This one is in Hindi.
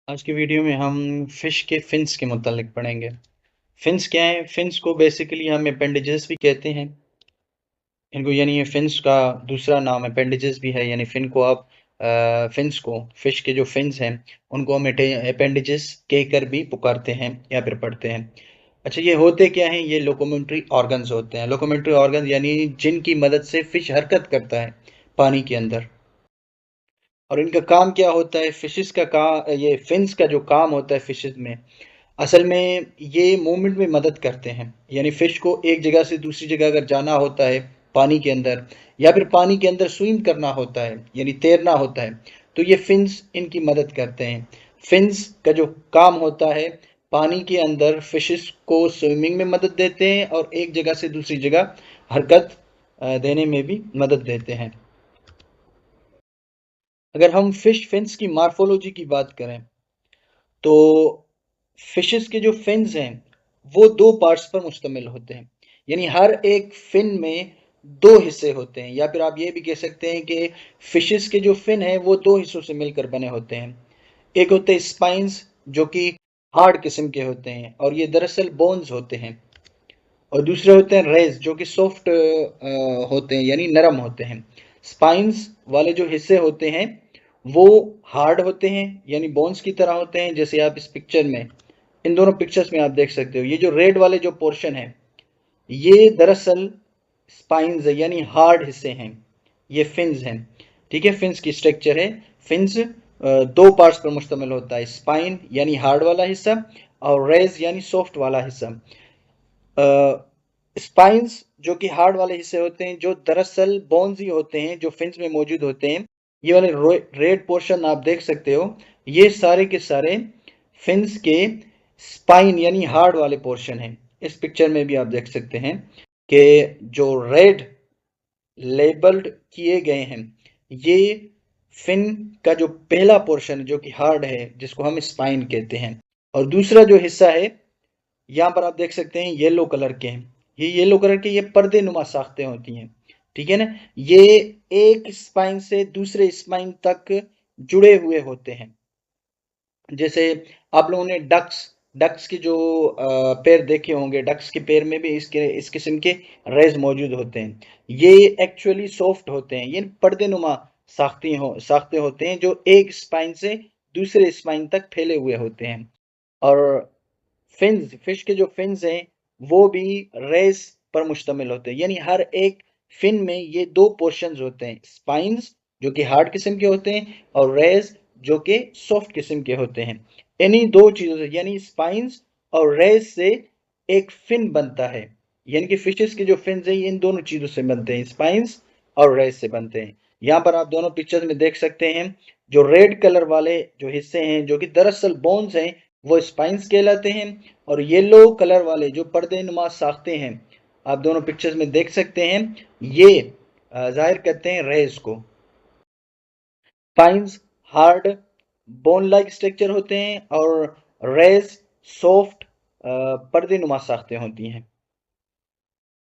आज की वीडियो में हम फिश के फिन्स के मुतालिक पढ़ेंगे। फिन्स क्या है? फिन्स को बेसिकली हम अपेंडेजेस भी कहते हैं इनको, यानी ये फिन्स का दूसरा नाम अपेंडेजेस भी है। यानी फिन को आप फिन्स को, फिश के जो फिन्स हैं उनको हम अपेंडेजेस कहकर भी पुकारते हैं या फिर पढ़ते हैं। अच्छा, ये होते क्या हैं? ये लोकोमेंट्री ऑर्गन्स होते हैं। लोकोमेंट्री ऑर्गन यानी जिनकी मदद से फिश हरकत करता है पानी के अंदर। और इनका काम क्या होता है? फिशेस का काम, ये फिन्स का जो काम होता है फिशेस में, असल में ये मूवमेंट में मदद करते हैं। यानी फिश को एक जगह से दूसरी जगह अगर जाना होता है पानी के अंदर, या फिर पानी के अंदर स्विम करना होता है यानी तैरना होता है, तो ये फिन्स इनकी मदद करते हैं। फिन्स का जो काम होता है, पानी के अंदर फिशेस को स्विमिंग में मदद देते हैं और एक जगह से दूसरी जगह हरकत देने में भी मदद देते हैं। अगर हम फिश फिन्स की मार्फोलॉजी की बात करें तो फिशेस के जो फिन्स हैं वो दो पार्ट्स पर मुश्तमिल होते हैं। यानी हर एक फिन में दो हिस्से होते हैं, या फिर आप ये भी कह सकते हैं कि फिशेस के जो फिन हैं वो दो हिस्सों से मिलकर बने होते हैं। एक होते हैं स्पाइंस, जो कि हार्ड किस्म के होते हैं और ये दरअसल बोन्स होते हैं। और दूसरे होते हैं रेज, जो कि सॉफ्ट होते हैं यानी नरम होते हैं। स्पाइंस वाले जो हिस्से होते हैं वो हार्ड होते हैं यानी बोन्स की तरह होते हैं, जैसे आप इस पिक्चर में, इन दोनों पिक्चर्स में आप देख सकते हो। ये जो रेड वाले जो पोर्शन है ये दरअसल स्पाइंस है यानी हार्ड हिस्से हैं, ये फिन्स हैं। ठीक है, फिन्स की स्ट्रक्चर है। फिन्स दो पार्ट्स पर मुश्तमिल होता है, स्पाइन यानी हार्ड वाला हिस्सा और रेज यानी सॉफ्ट वाला हिस्सा। स्पाइंस जो कि हार्ड वाले हिस्से होते हैं, जो दरअसल बोन्स ही होते हैं जो फिन्स में मौजूद होते हैं। ये वाले रेड पोर्शन आप देख सकते हो, ये सारे के सारे फिन्स के स्पाइन यानी हार्ड वाले पोर्शन हैं। इस पिक्चर में भी आप देख सकते हैं कि जो रेड लेबल्ड किए गए हैं, ये फिन का जो पहला पोर्शन जो कि हार्ड है, जिसको हम स्पाइन कहते हैं। और दूसरा जो हिस्सा है, यहाँ पर आप देख सकते हैं येलो कलर के हैं। ये येलो कलर के ये पर्दे नुमा साख्तें होती हैं। ठीक है ना, ये एक स्पाइन से दूसरे स्पाइन तक जुड़े हुए होते हैं। जैसे आप लोगों ने डक्स डक्स के जो पैर देखे होंगे, डक्स के पैर में भी इसके इस किस्म के रेज मौजूद होते हैं। ये एक्चुअली सॉफ्ट होते हैं, ये पर्दे नुमा साख्ते होते हैं जो एक स्पाइन से दूसरे स्पाइन तक फैले हुए होते हैं। और फिन्स, फिश के जो फिन्स हैं वो भी रेस पर मुश्तमिल होते हैं। यानी हर एक फिन में ये दो पोर्शंस होते हैं, स्पाइंस जो कि हार्ड किस्म के होते हैं और रेस जो कि सॉफ्ट किस्म के होते हैं। इन्हीं दो चीजों से यानी स्पाइंस और रेस से एक फिन बनता है। यानी कि फिशेस के जो फिन्स हैं ये इन दोनों चीजों से बनते हैं, स्पाइंस और रेस से बनते हैं। यहाँ पर आप दोनों पिक्चर्स में देख सकते हैं, जो रेड कलर वाले जो हिस्से हैं जो कि दरअसल बोन्स हैं वो स्पाइंस कहलाते हैं, और येलो कलर वाले जो पर्दे नुमा साख्ते हैं आप दोनों पिक्चर्स में देख सकते हैं, ये जाहिर करते हैं रेस को। Spines hard bone like structure होते हैं और रेस सॉफ्ट पर्दे नुमा साख्ते होती हैं।